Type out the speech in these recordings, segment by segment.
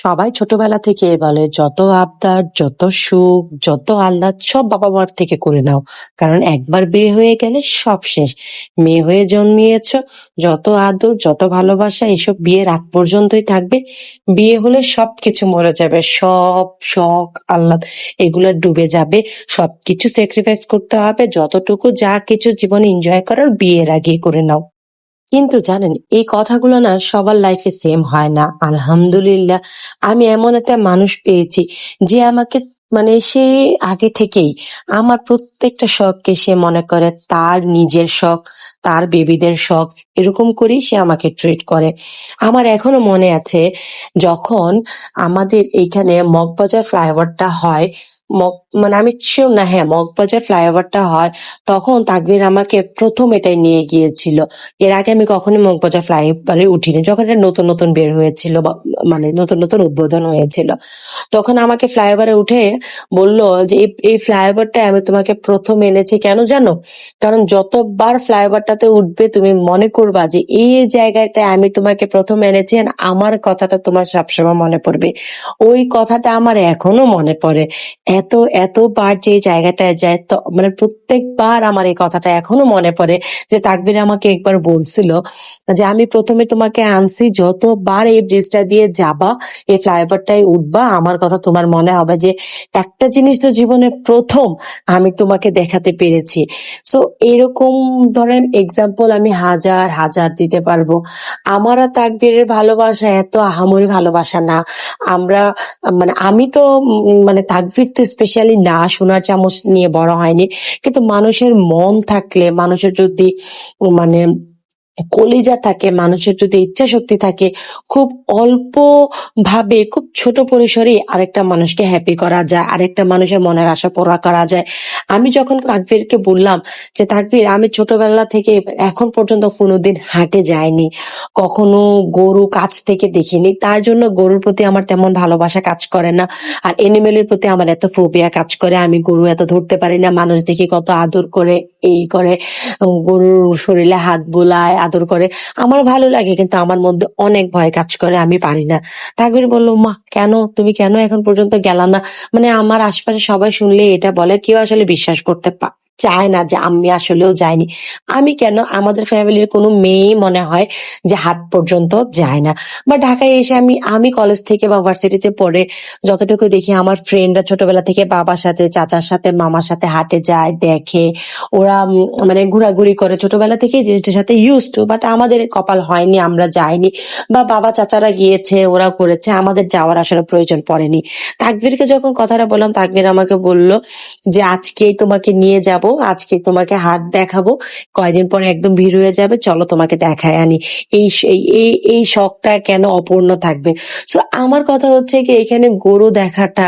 সবাই ছোটবেলা থেকে বলে যত আবদার, যত সুখ, যত আহ্লাদ সব বাবা-মার থেকে করে নাও। কারণ একবার বিয়ে হয়ে গেলে সব শেষ। মেয়ে হয়ে জন্মিয়েছ, যত আদর, যত ভালোবাসা এসব বিয়ের আগ পর্যন্তই থাকবে। বিয়ে হলে সবকিছু মরে যাবে। সব শখ, আহ্লাদ এগুলো ডুবে যাবে। সবকিছু স্যাক্রিফাইস করতে হবে। যতটুকু যা কিছু জীবনে এনজয় করার বিয়ের আগে করে নাও। কিন্তু জানেন এই কথাগুলো না সবার লাইফে সেম হয় না। আলহামদুলিল্লাহ আমি এমন একটা মানুষ পেয়েছি যে আমাকে সে আগে থেকেই আমার প্রত্যেকটা শখকে সে মনে করে তার নিজের শখ, তার বেবিদের শখ, এরকম করেই সে আমাকে ট্রিট করে। আমার এখনো মনে আছে যখন আমাদের এইখানে মগবাজার ফ্লাইওভারটা হয়, মগ মানে আমি শিওর না, হ্যাঁ মগবাজার ফ্লাইওভারটা হয়, তখন তাকবীর আমাকে প্রথম এটাই নিয়ে গিয়েছিল। এর আগে আমি কখনোই মগবাজার ফ্লাইওভারে উঠিনি যখন এটা নতুন নতুন বের হয়েছিল বা নতুন নতুন উদ্বোধন হয়েছিল। তখন আমাকে ফ্লাইওভারে উঠে বলল যে এই ফ্লাইওভারটায় আমি তোমাকে প্রথম এনেছি কেন জানো? কারণ যতবার ফ্লাইওভারটাতে উঠবে তুমি মনে করবা যে এই জায়গাটায় আমি তোমাকে প্রথম এনেছি আর আমার কথাটা তোমার সবসময় মনে পড়বে। ওই কথাটা আমার এখনো মনে পড়ে। এত এতবার যে জায়গাটায় যায় তো প্রত্যেকবার আমার এই কথাটা এখনো মনে পড়ে যে তাকবীর আমাকে একবার বলছিল যে আমি প্রথমে তোমাকে আনছি, যতবার এই ব্রিজটা দিয়ে যাবা, এই ফ্লাইওভারটায় উঠবা, আমার কথা তোমার মনে হবে যে একটা জিনিস তো জীবনে প্রথম আমি তোমাকে দেখাতে পেরেছি। সো এরকম ধরেন এক্সাম্পল আমি হাজার হাজার দিতে পারবো। আমার আর তাকবীরের ভালোবাসা এত আহামরি ভালোবাসা না। আমরা আমি তো তাকবীর তো স্পেশালি না, সোনার চামচ নিয়ে বড় হয়নি, কিন্তু মানুষের মন থাকলে, মানুষের যদি মানে কলিজা থাকে, মানুষের যদি ইচ্ছা শক্তি থাকে, খুব অল্প ভাবে, খুব ছোট পরিসরে আরেকটা মানুষকে হ্যাপি করা যায়, আরেকটা মানুষের মনের আশা পুরা করা যায়। আমি যখন তাকবীরকে বললাম যে তাকবীর আমি ছোটবেলা থেকে এখন পর্যন্ত কোনোদিন হাটে যাইনি, কখনো গরু কাছ থেকে দেখিনি, তার জন্য গরুর প্রতি আমার তেমন ভালোবাসা কাজ করে না। আর এনিমেলের প্রতি আমার এত ফোবিয়া কাজ করে, আমি গরু এত ধরতে পারি না। মানুষ দেখি কত আদর করে, এই করে, গরুর শরীরে হাত বোলায়, আদর করে, আমার ভালো লাগে, কিন্তু আমার মধ্যে অনেক ভয় কাজ করে, আমি পারি না। তাকবীর বলল, মা কেন, তুমি কেন এখন পর্যন্ত গেলা না? আমার আশপাশে সবাই শুনলে এটা বলে, কেউ আসলে বিশ্বাস করতে চায় না যে আমি আসলেও যাইনি। আমি কেন, আমাদের ফ্যামিলির কোনো মেয়ে মনে হয় যে হাট পর্যন্ত যায় না। বা ঢাকায় এসে আমি আমি কলেজ থেকে বা ভার্সিটিতে পড়ে যতটুকু দেখি আমার ফ্রেন্ডরা ছোটবেলা থেকে বাবার সাথে, চাচার সাথে, মামার সাথে হাটে যায়, দেখে, ওরা ঘোরাঘুরি করে, ছোটবেলা থেকে জিনিসটার সাথে ইউজ টু। বাট আমাদের কপাল হয়নি, আমরা যাইনি, বা বাবা চাচারা গিয়েছে, ওরা করেছে, আমাদের যাওয়ার আসলে প্রয়োজন পড়েনি। তাকবীরকে যখন কথাটা বললাম, তাকবীর আমাকে বলল যে আজকেই তোমাকে নিয়ে যাব, আজকে তোমাকে হাট দেখাবো, কয়দিন পরে একদম ভিড় হয়ে যাবে, চলো তোমাকে দেখায় আনি। এই এই এই এই শখটা কেন অপূর্ণ থাকবে? সো আমার কথা হচ্ছে কি, এখানে গরু দেখাটা,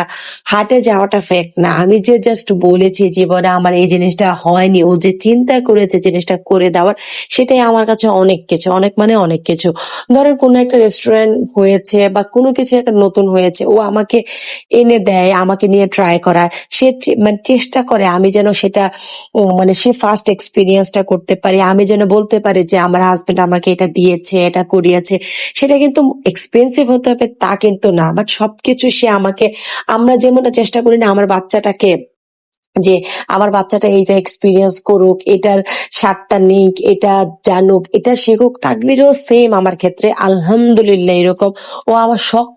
হাটে যাওয়াটা ফেক না। আমি যে জাস্ট বলেছি জীবনে আমার এই জিনিসটা হয়নি, ও যে চিন্তা করেছে জিনিসটা করে দেওয়ার, সেটাই আমার কাছে অনেক কিছু, অনেক অনেক কিছু। ধরেন কোনো একটা রেস্টুরেন্ট হয়েছে বা কোনো কিছু একটা নতুন হয়েছে, ও আমাকে এনে দেয়, আমাকে নিয়ে ট্রাই করায়, সে চেষ্টা করে আমি যেন সেটা সে ফার্স্ট এক্সপিরিয়েন্সটা করতে পারি, আমি যেন বলতে পারি যে আমার হাজবেন্ড আমাকে এটা দিয়েছে, এটা করিয়েছে। সেটা কিন্তু এক্সপেন্সিভ হতে হবে তা কিন্তু না, বাট সবকিছু সে আমাকে, আমরা যেমনটা চেষ্টা করি না আমার বাচ্চাটাকে, যে আমার বাচ্চাটা এইটা এক্সপিরিয়েন্স করুক, এটার স্বাদটা নিক, এটা জানুক, এটা শিখুক, তাকবীরও সেম আমার ক্ষেত্রে আলহামদুলিল্লাহ এরকম। ও আমার শখ,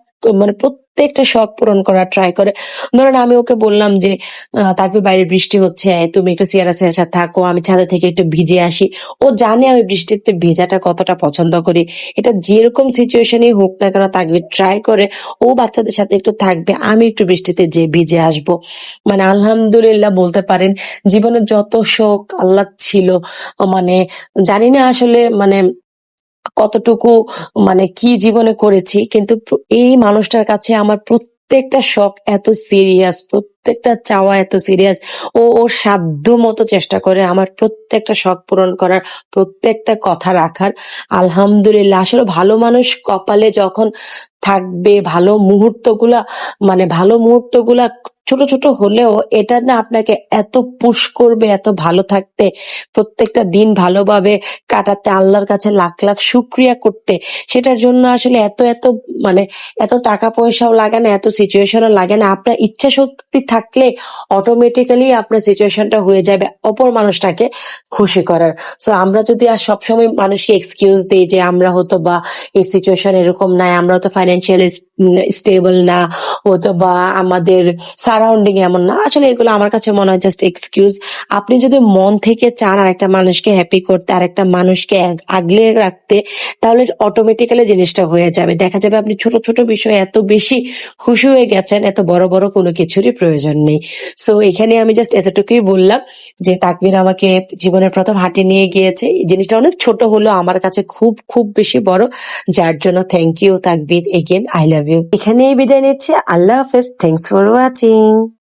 প্রত্যেকটা শখ পূরণ করার ট্রাই করে। ধরেন আমি ওকে বললাম যে তাকবীর বাইরে বৃষ্টি হচ্ছে, তুমি একটু সিয়ারা সিয়ারা থাকো, আমি ছাদে থেকে একটু ভিজে আসি। ও জানে আমি বৃষ্টিতে ভেজাটা কতটা পছন্দ করি। এটা যেরকম সিচুয়েশনই হোক না কেন, তাকবীর ট্রাই করে ও বাচ্চাদের সাথে একটু থাকবে, আমি একটু বৃষ্টিতে যে ভিজে আসবো। আলহামদুলিল্লাহ বলতে পারেন জীবনে যত শখ আহ্লাদ ছিল, মানে জানি না আসলে কতটুকু কি জীবনে করেছি, কিন্তু এই মানুষটার কাছে আমার প্রত্যেকটা শখ এত সিরিয়াস, প্রত্যেকটা চাওয়া এত সিরিয়াস। ও ওর সাধ্য মতো চেষ্টা করে আমার প্রত্যেকটা শখ পূরণ করার, প্রত্যেকটা কথা রাখার। আলহামদুলিল্লাহ আসলে ভালো মানুষ কপালে যখন থাকবে, ভালো মুহূর্তগুলা ছোট ছোট হলেও এটা না আপনাকে এত পুশ করবে এত ভালো থাকতে, প্রত্যেকটা দিন ভালোভাবে কাটাতে, আল্লাহর কাছে লাখ লাখ শুক্রিয়া করতে। সেটার জন্য আসলে এত এত মানে এত টাকা পয়সাও লাগে না, এত সিচুয়েশনও লাগে না। আপনার ইচ্ছা শক্তি থাকলে অটোমেটিক্যালি আপনার সিচুয়েশনটা হয়ে যাবে অপর মানুষটাকে খুশি করার। সো আমরা যদি আর সবসময় মানুষকে এক্সকিউজ দিই যে আমরা হয়তো বা এই সিচুয়েশন এরকম নাই, আমরা তো ফাইন্যান্সিয়ালি স্টেবল না, হয়তো বা আমাদের সারাউন্ডিং এমন না, আসলে এগুলো আমার কাছে মনে হয় জাস্ট এক্সকিউজ। আপনি যদি মন থেকে চান আর একটা মানুষকে হ্যাপি করতে, আর একটা মানুষকে আগলে রাখতে, তাহলে অটোমেটিক্যালি জিনিসটা হয়ে যাবে। দেখা যাবে আপনি ছোট ছোট বিষয়ে এত বেশি খুশি হয়ে গেছেন, এত বড় বড় কোনো কিছুরই প্রয়োজন নেই। সো এখানে আমি জাস্ট এতটুকুই বললাম যে তাকবীর আমাকে জীবনের প্রথম হাঁটি নিয়ে গিয়েছে। এই জিনিসটা অনেক ছোট হলেও আমার কাছে খুব খুব বেশি বড়, যার জন্য থ্যাংক ইউ তাকবীর, এগেন আই লাভ ইউ। এখানেই বিদায় নিচ্ছি, আল্লাহ হাফেজ, থ্যাংকস ফর ওয়াচিং।